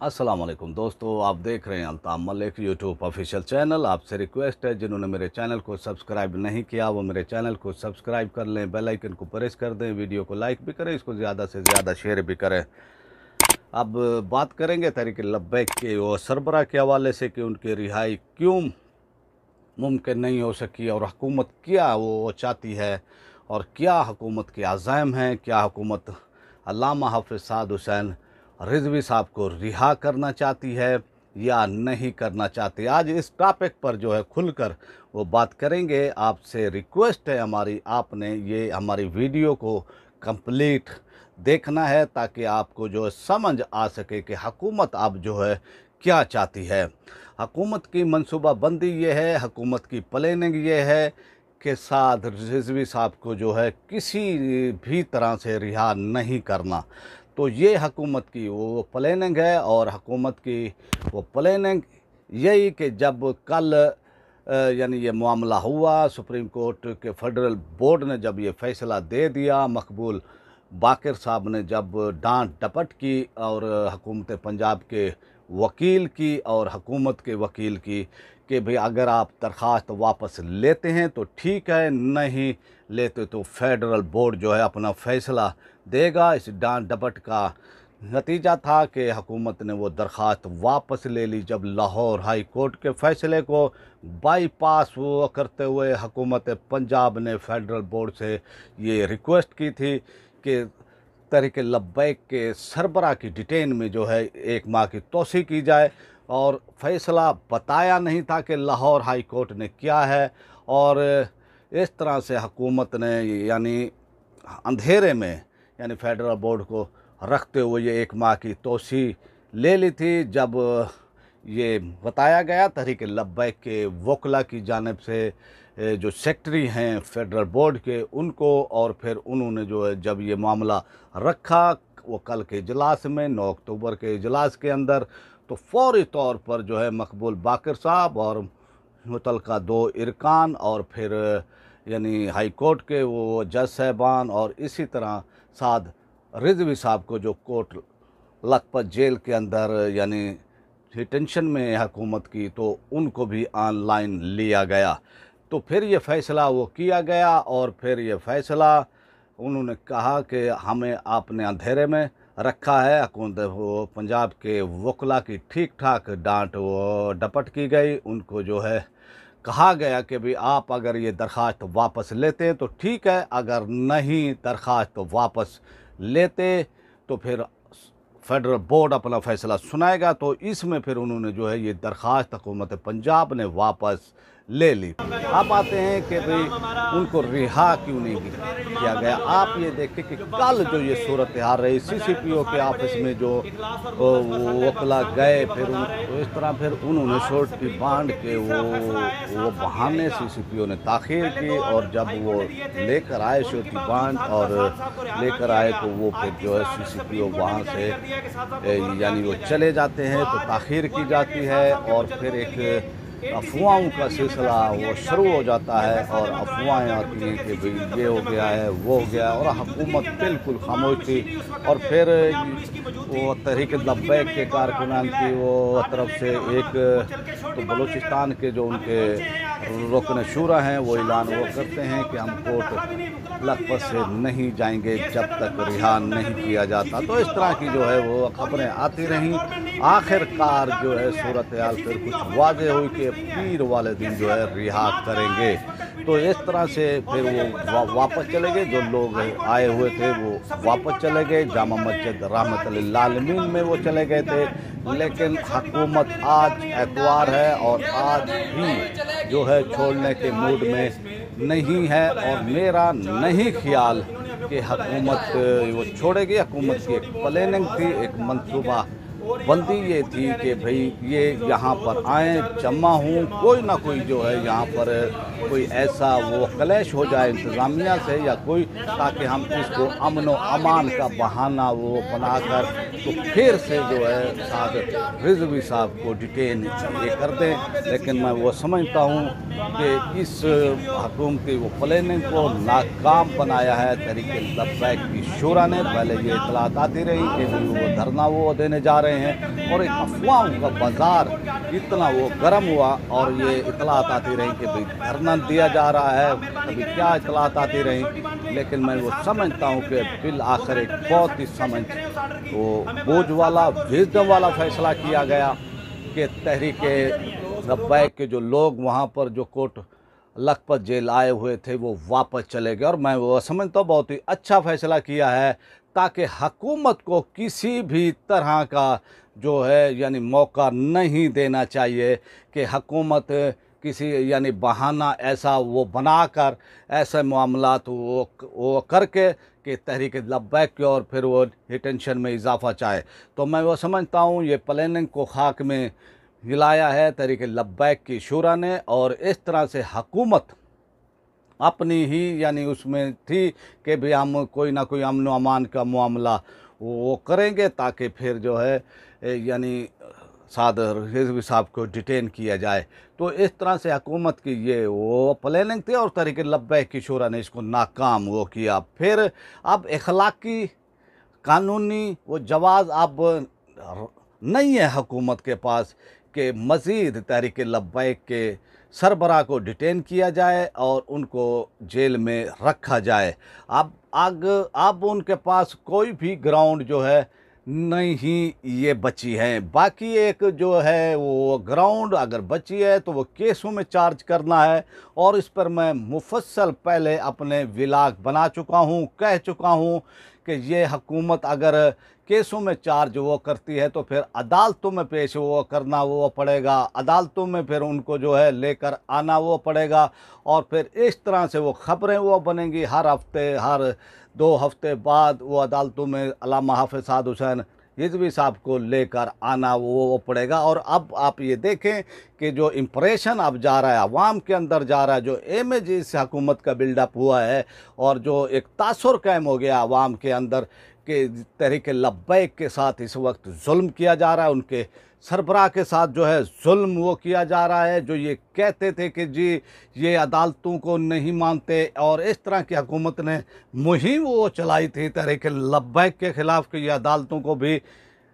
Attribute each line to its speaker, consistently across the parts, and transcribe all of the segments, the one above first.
Speaker 1: अस्सलाम वालेकुम दोस्तों, आप देख रहे हैं Altaf Malik YouTube official channel. आपसे रिक्वेस्ट है, जिन्होंने मेरे चैनल को सब्सक्राइब नहीं किया वो मेरे चैनल को सब्सक्राइब कर लें, बेल आइकन को प्रेस कर दें, वीडियो को लाइक भी करें, इसको ज़्यादा से ज़्यादा शेयर भी करें। अब बात करेंगे तहरीक लब्बैक के वो सरबराह के हवाले से कि उनकी रिहाई क्यों मुमकिन नहीं हो सकी और हुकूमत क्या वो चाहती है और क्या हुकूमत के अज़ाइम हैं। क्या हुकूमत अल्लामा हाफ़िज़ साद हुसैन रिज़वी साहब को रिहा करना चाहती है या नहीं करना चाहती। आज इस टॉपिक पर जो है खुलकर वो बात करेंगे। आपसे रिक्वेस्ट है हमारी, आपने ये हमारी वीडियो को कंप्लीट देखना है ताकि आपको जो है समझ आ सके कि हुकूमत अब जो है क्या चाहती है। हुकूमत की मनसूबाबंदी ये है, हुकूमत की प्लानिंग ये है कि साद रिज़वी साहब को जो है किसी भी तरह से रिहा नहीं करना। तो ये हुकूमत की वो प्लानिंग है और हुकूमत की वो प्लानिंग यही कि जब कल यानी ये मामला हुआ, सुप्रीम कोर्ट के फेडरल बोर्ड ने जब ये फ़ैसला दे दिया, मकबूल बाकर साहब ने जब डांट डपट की और हुकूमत पंजाब के वकील की और हुकूमत के वकील की कि भाई अगर आप दरख्वास्त वापस लेते हैं तो ठीक है, नहीं लेते तो फेडरल बोर्ड जो है अपना फ़ैसला देगा। इस डांट डपट का नतीजा था कि हुकूमत ने वो दरख्वास्त वापस ले ली। जब लाहौर हाई कोर्ट के फ़ैसले को बाईपास वो करते हुए हुकूमत पंजाब ने फेडरल बोर्ड से ये रिक्वेस्ट की थी कि तहरीक लब्बैक के सरबराह की डिटेन में जो है 1 माह की तोसी की जाए, और फ़ैसला बताया नहीं था कि लाहौर हाई कोर्ट ने क्या है। और इस तरह से हुकूमत ने यानी अंधेरे में यानी फेडरल बोर्ड को रखते हुए ये 1 माह की तोसी ले ली थी। जब ये बताया गया तहरीक लब्बैक के वकला की जानिब से जो सेक्रेटरी हैं फेडरल बोर्ड के उनको, और फिर उन्होंने जो है जब ये मामला रखा वो कल के इजलास में 9 अक्टूबर के इजलास के अंदर, तो फौरी तौर पर जो है मकबूल बाकर साहब और मुतलका 2 इरकान और फिर यानी हाई कोर्ट के वो जज साहबान और इसी तरह साद रिज़वी साहब को जो कोर्ट लखपत जेल के अंदर यानी डिटेंशन में हुकूमत की, तो उनको भी ऑनलाइन लिया गया। तो फिर ये फ़ैसला वो किया गया और फिर ये फ़ैसला उन्होंने कहा कि हमें आपने अंधेरे में रखा है। हुकूमत वो पंजाब के वकला की ठीक ठाक डांट वो डपट की गई। उनको जो है कहा गया कि भाई आप अगर ये दरख्वास्त वापस लेते हैं तो ठीक है, अगर नहीं दरख्वास्त वापस लेते तो फिर फेडरल बोर्ड अपना फ़ैसला सुनाएगा। तो इसमें फिर उन्होंने जो है ये दरख्वास्त हुकूमत पंजाब ने वापस ले ली। आप आते हैं कि भाई उनको रिहा क्यों नहीं किया गया। आप ये देखें कि कल जो ये सूरत हाल रही, CCPO के ऑफिस में जो वकला गए, फिर तो इस तरह फिर उन्होंने श्योरिटी बांध के वो बहाने CCPO ने ताख़ीर की, और जब वो लेकर आए श्योरिटी बांध और लेकर आए तो वो फिर जो है CCPO वहाँ से यानी वो चले जाते हैं तो ताख़ीर की जाती है, और फिर एक अफवाहों का सिलसिला वो शुरू हो जाता है और अफवाहें आती हैं कि भाई ये हो गया है, वो हो गया, और हुकूमत बिल्कुल खामोश थी। और फिर वो तहरीक लब्बैक के कारकुनान की वो तरफ से एक तो बलूचिस्तान के जो उनके रुकन शूरा हैं वो ऐलान वो करते हैं कि हम कोर्ट लखपत से नहीं जाएंगे जब तक रिहा नहीं किया जाता। तो इस तरह की जो है वो खबरें आती रहीं। आखिरकार जो है सूरत हाल फिर कुछ वाज़ेह हुई कि पीर वाले दिन जो है रिहा करेंगे। तो इस तरह से फिर वो वापस चले गए। जो लोग आए हुए थे वो वापस चले गए, जामा मस्जिद रहमतुल लिल आलमीन में वो चले गए थे। लेकिन हुकूमत आज एतवार है और आज भी जो है छोड़ने के मूड में नहीं है, और मेरा नहीं ख्याल कि हुकूमत वो छोड़ेगी। हुकूमत की एक प्लानिंग थी, एक मंसूबा बंदी ये थी कि भाई ये यहाँ पर आएँ, जमा हूँ, कोई ना कोई जो है यहाँ पर कोई ऐसा वो क्लैश हो जाए इंतज़ामिया से या कोई, ताकि हम इसको अमन व अमान का बहाना वो बनाकर तो फिर से जो है साद रिज़वी साहब को डिटेन ये कर दें। लेकिन मैं वो समझता हूँ कि इस हुकूमती वो प्लानिंग को नाकाम बनाया है तहरीक लब्बैक की शूरा ने। पहले ये इतलात आती रही कि वो धरना वो देने जा रहे रहे हैं और एक अफवाहों का बाजार इतना वो गर्म हुआ और ये इतलात आती रही कि भाई धरना दिया जा रहा है, कभी क्या इतलात आती रही। लेकिन मैं वो समझता हूँ कि बिल आखिर एक बहुत ही समझ वो बोझ वाला विजडम वाला फैसला किया गया कि तहरीक लब्बैक के जो लोग वहाँ पर जो कोट लखपत जेल आए हुए थे वो वापस चले गए। और मैं वो समझता हूँ बहुत ही अच्छा फ़ैसला किया है, ताकि हुकूमत को किसी भी तरह का जो है यानी मौका नहीं देना चाहिए कि हुकूमत किसी यानी बहाना ऐसा वो बनाकर ऐसे मामलात वो करके कि तहरीक लब्बैक की और फिर वो डिटेंशन में इजाफा चाहे। तो मैं वो समझता हूँ ये प्लानिंग को खाक में हिलाया है तहरीक लब्बैक की शूरा ने, और इस तरह से हुकूमत अपनी ही यानी उसमें थी कि भी हम कोई ना कोई अमन अमान का मामला वो करेंगे ताकि फिर जो है यानी सादर रिजवी साहब को डिटेन किया जाए। तो इस तरह से हुकूमत की ये वो प्लानिंग थी और तहरीक लब्बैक की शूरा ने इसको नाकाम वो किया। फिर अब अखलाकी कानूनी वो जवाज़ अब नहीं है हुकूमत के पास कि मज़ीद तहरीक लब्बैक के सरबराह को डिटेन किया जाए और उनको जेल में रखा जाए। अब उनके पास कोई भी ग्राउंड जो है नहीं ये बची है। बाकी एक जो है वो ग्राउंड अगर बची है तो वो केसों में चार्ज करना है, और इस पर मैं मुफस्सल पहले अपने व्लॉग बना चुका हूँ, कह चुका हूँ कि ये हुकूमत अगर केसों में चार्ज वो करती है तो फिर अदालतों में पेश वो करना वो पड़ेगा, अदालतों में फिर उनको जो है लेकर आना वो पड़ेगा, और फिर इस तरह से वो ख़बरें वो बनेंगी हर हफ्ते, हर 2 हफ्ते बाद वो अदालतों में अल्लामा हाफिज़ साद हुसैन रिजवी साहब को लेकर आना वो पड़ेगा। और अब आप ये देखें कि जो इम्प्रेशन अब जा रहा है अवाम के अंदर जा रहा है, जो इमेज इस हुकूमत का बिल्डअप हुआ है और जो एक तासुर कायम हो गया अवाम के अंदर कि तहरीक लब्बैक के साथ इस वक्त जुल्म किया जा रहा है, उनके सरबराह के साथ जो है जुल्म वो किया जा रहा है, जो ये कहते थे कि जी ये अदालतों को नहीं मानते, और इस तरह की हुकूमत ने मुहिम वो चलाई थी तहरीक लब्बैक के ख़िलाफ़ कि ये अदालतों को भी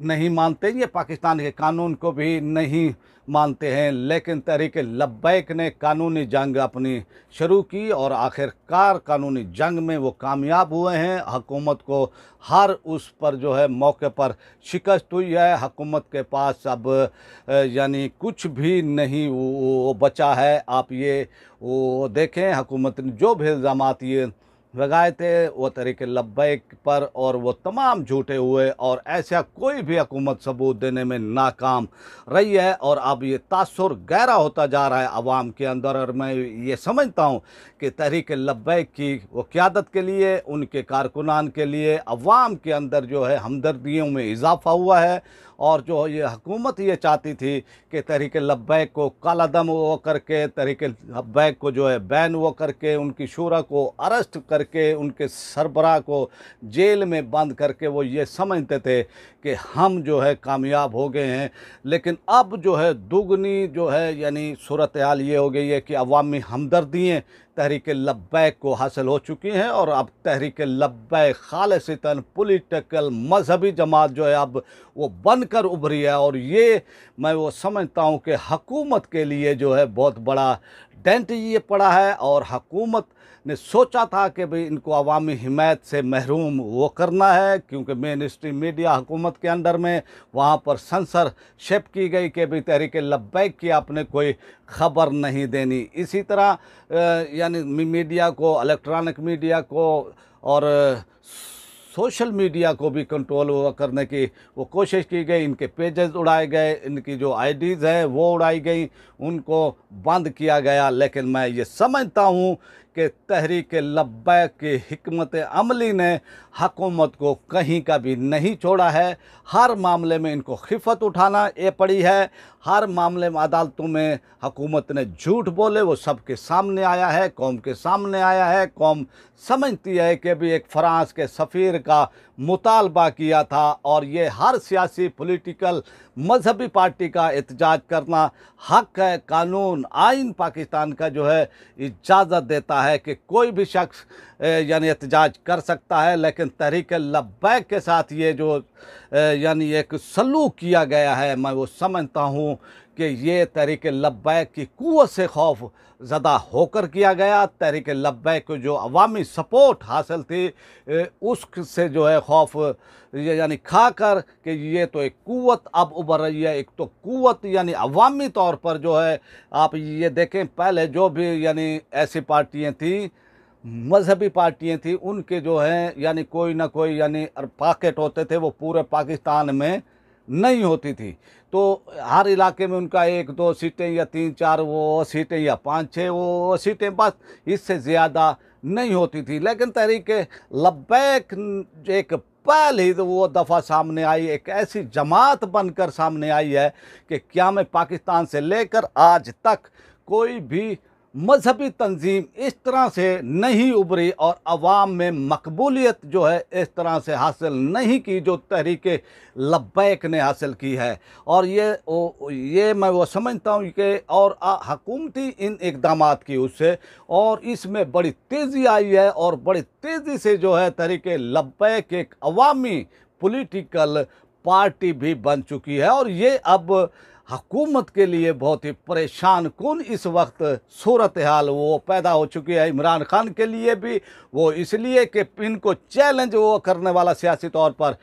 Speaker 1: नहीं मानते, ये पाकिस्तान के कानून को भी नहीं मानते हैं। लेकिन तहरीक लब्बैक ने कानूनी जंग अपनी शुरू की और आखिरकार कानूनी जंग में वो कामयाब हुए हैं। हुकूमत को हर उस पर जो है मौके पर शिकस्त हुई है। हुकूमत के पास अब यानी कुछ भी नहीं वो बचा है। आप ये वो देखें, हुकूमत ने जो भी इल्ज़ामात ये लगाए थे वो तहरीक लब्बैक पर, और वो तमाम झूठे हुए और ऐसा कोई भी हुकूमत सबूत देने में नाकाम रही है। और अब ये तासुर गहरा होता जा रहा है अवाम के अंदर, और मैं ये समझता हूँ कि तहरीक लब्बैक की वो क़यादत के लिए, उनके कारकुनान के लिए अवाम के अंदर जो है हमदर्दियों में इजाफ़ा हुआ है। और जो ये हुकूमत ये चाहती थी कि तहरीक लब्बैक को कालादम वो करके, तहरीक लब्बैक को जो है बैन वो करके, उनकी शूरा को अरेस्ट करके, उनके सरबराह को जेल में बंद करके वो ये समझते थे कि हम जो है कामयाब हो गए हैं। लेकिन अब जो है दुगनी जो है यानी सूरत हाल ये हो गई है कि अवामी हमदर्दियाँ तहरीक लब्बैक को हासिल हो चुकी हैं, और अब तहरीक लब्बैक खालिसतन पॉलिटिकल मजहबी जमात जो है अब वो बनकर उभरी है। और ये मैं वो समझता हूँ कि हुकूमत के लिए जो है बहुत बड़ा डेंट ये पड़ा है, और हुकूमत ने सोचा था कि भाई इनको अवामी हिमायत से महरूम वो करना है, क्योंकि मेन स्ट्रीम मीडिया हुकूमत के अंडर में, वहाँ पर सेंसरशिप की गई कि भाई तहरीक लब्बैक की आपने कोई ख़बर नहीं देनी। इसी तरह यानी मीडिया को, इलेक्ट्रॉनिक मीडिया को और सोशल मीडिया को भी कंट्रोल करने की वो कोशिश की गई। इनके पेजेस उड़ाए गए, इनकी जो आईडीज़ है वो उड़ाई गई, उनको बंद किया गया। लेकिन मैं ये समझता हूँ कि तहरीक लब्बैक की हिकमत अमली ने हुकूमत को कहीं का भी नहीं छोड़ा है। हर मामले में इनको खिफत उठाना ये पड़ी है। हर मामले में अदालतों में हुकूमत ने झूठ बोले वो सबके सामने आया है, कौम के सामने आया है। कौम समझती है कि भी एक फ्रांस के सफ़ीर का मुतालबा किया था और ये हर सियासी पॉलिटिकल मजहबी पार्टी का एहतजाज करना हक है। कानून आइन पाकिस्तान का जो है इजाज़त देता है कि कोई भी शख्स यानी एहतजाज कर सकता है, लेकिन तहरीक लब्बैक के साथ ये जो यानी एक सलूक किया गया है, मैं वो समझता हूँ कि ये तहरीक लब्बैक की क़ुव्वत से खौफ ज़दा होकर किया गया। तहरीक लब्बैक को जो अवामी सपोर्ट हासिल थी उससे जो है खौफ यानी खाकर कि ये तो एक क़ुव्वत अब उभर रही है। एक तो क़ुव्वत यानी अवामी तौर पर जो है, आप ये देखें पहले जो भी यानी ऐसी पार्टियाँ थी, मजहबी पार्टियाँ थी, उनके जो हैं यानी कोई ना कोई यानी पॉकेट होते थे, वो पूरे पाकिस्तान में नहीं होती थी। तो हर इलाके में उनका 1-2 सीटें या 3-4 वो सीटें या 5-6 वो सीटें, बस इससे ज़्यादा नहीं होती थी। लेकिन तहरीक लब्बैक एक पहली तो वो दफ़ा सामने आई, एक ऐसी जमात बनकर सामने आई है कि क़याम पाकिस्तान से लेकर आज तक कोई भी मजहबी तंजीम इस तरह से नहीं उभरी और अवाम में मकबूलियत जो है इस तरह से हासिल नहीं की जो तहरीक लब्बैक ने हासिल की है। और ये मैं वो समझता हूँ कि और हुकूमती इन इक़दामात की उससे और इसमें बड़ी तेज़ी आई है और बड़ी तेज़ी से जो है तहरीक लब्बैक एक अवामी पॉलिटिकल पार्टी भी बन चुकी है। और ये अब हुकूमत के लिए बहुत ही परेशान कुन इस वक्त सूरत हाल वो पैदा हो चुकी है। इमरान खान के लिए भी वो इसलिए कि इनको चैलेंज वो करने वाला सियासी तौर पर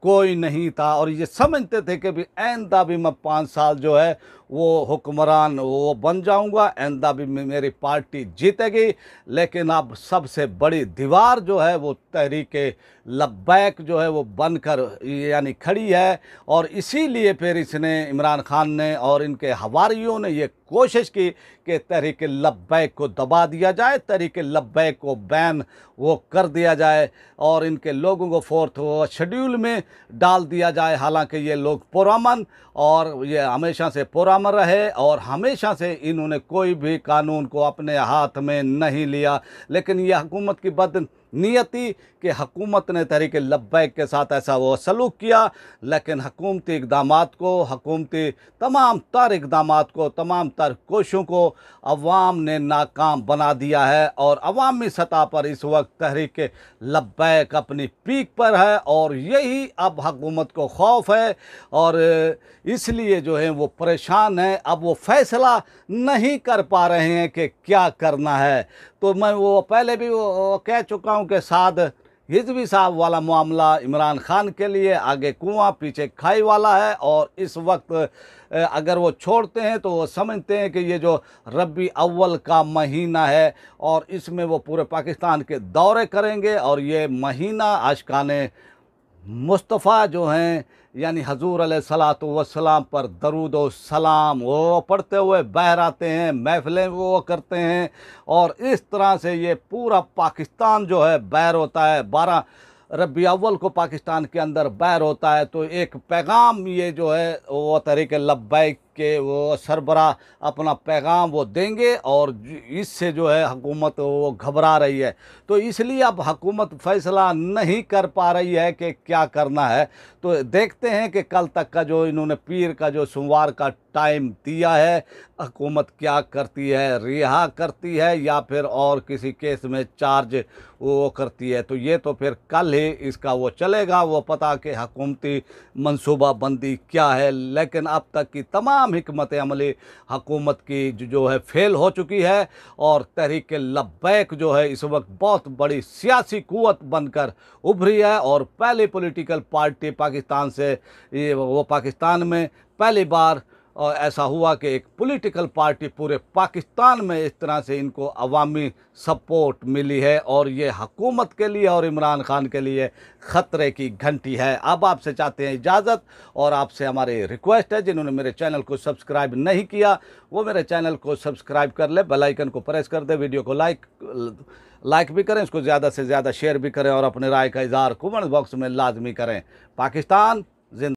Speaker 1: कोई नहीं था और ये समझते थे कि भी आइंदा भी मैं 5 साल जो है वो हुक्मरान वो बन जाऊंगा, आइंदा भी मेरी पार्टी जीतेगी। लेकिन अब सबसे बड़ी दीवार जो है वो तहरीक लब्बैक जो है वो बनकर यानी खड़ी है। और इसीलिए फिर इसने इमरान खान ने और इनके हवारियों ने ये कोशिश की कि तहरीक लब्बैक को दबा दिया जाए, तहरीक लब्बैक को बैन वो कर दिया जाए और इनके लोगों को 4th शेड्यूल में डाल दिया जाए। हालांकि ये लोग पुरअमन और ये हमेशा से पुरअमन रहे और हमेशा से इन्होंने कोई भी कानून को अपने हाथ में नहीं लिया। लेकिन ये हुकूमत की बदनीयती कि हुकूमत ने तहरीक लब्बैक के साथ ऐसा वो सलूक किया, लेकिन हुकूमती इक़दामात को, हुकूमती तमाम तर इक़दामात को, तमाम तर कोशिशों को अवाम ने नाकाम बना दिया है। और अवामी सतह पर इस वक्त तहरीक लब्बैक अपनी पीक पर है और यही अब हुकूमत को खौफ है और इसलिए जो है वो परेशान है। अब वो फैसला नहीं कर पा रहे हैं कि क्या करना है। तो मैं वो पहले भी वो कह चुका हूँ कि साद हिज़्बी साहब वाला मामला इमरान खान के लिए आगे कुआं पीछे खाई वाला है। और इस वक्त अगर वो छोड़ते हैं तो वो समझते हैं कि ये जो रबी अव्वल का महीना है और इसमें वो पूरे पाकिस्तान के दौरे करेंगे और ये महीना आशिकाने मुस्तफ़ा जो हैं यानी हजूर अलैहिस्सलातु वस्सलाम पर दरूद व सलाम वो पढ़ते हुए बाहर आते हैं, महफ़िलें वो करते हैं और इस तरह से ये पूरा पाकिस्तान जो है बाहर होता है। 12 रबी अव्वल को पाकिस्तान के अंदर बाहर होता है। तो एक पैगाम ये जो है वो तहरीक लब्बैक के वो सरबरा अपना पैगाम वो देंगे और इससे जो है हुकूमत वो घबरा रही है। तो इसलिए अब हुकूमत फ़ैसला नहीं कर पा रही है कि क्या करना है। तो देखते हैं कि कल तक का जो इन्होंने पीर का जो सोमवार का टाइम दिया है, हुकूमत क्या करती है, रिहा करती है या फिर और किसी केस में चार्ज वो करती है। तो ये तो फिर कल ही इसका वो चलेगा, वो पता कि हुकूमती मनसूबाबंदी क्या है। लेकिन अब तक की तमाम हिकमत अमली हुकूमत की जो है फेल हो चुकी है और तहरीक लब्बैक जो है इस वक्त बहुत बड़ी सियासी क़ुव्वत बनकर उभरी है। और पहली पॉलिटिकल पार्टी पाकिस्तान से ये वो पाकिस्तान में पहली बार और ऐसा हुआ कि एक पॉलिटिकल पार्टी पूरे पाकिस्तान में इस तरह से इनको अवामी सपोर्ट मिली है और ये हुकूमत के लिए और इमरान खान के लिए ख़तरे की घंटी है। अब आपसे चाहते हैं इजाज़त और आपसे हमारी रिक्वेस्ट है, जिन्होंने मेरे चैनल को सब्सक्राइब नहीं किया वो मेरे चैनल को सब्सक्राइब कर ले, बेल आइकन को प्रेस कर दे, वीडियो को लाइक भी करें, इसको ज़्यादा से ज़्यादा शेयर भी करें और अपने राय का इज़हार कमेंट बॉक्स में लाजमी करें। पाकिस्तान जिंदा।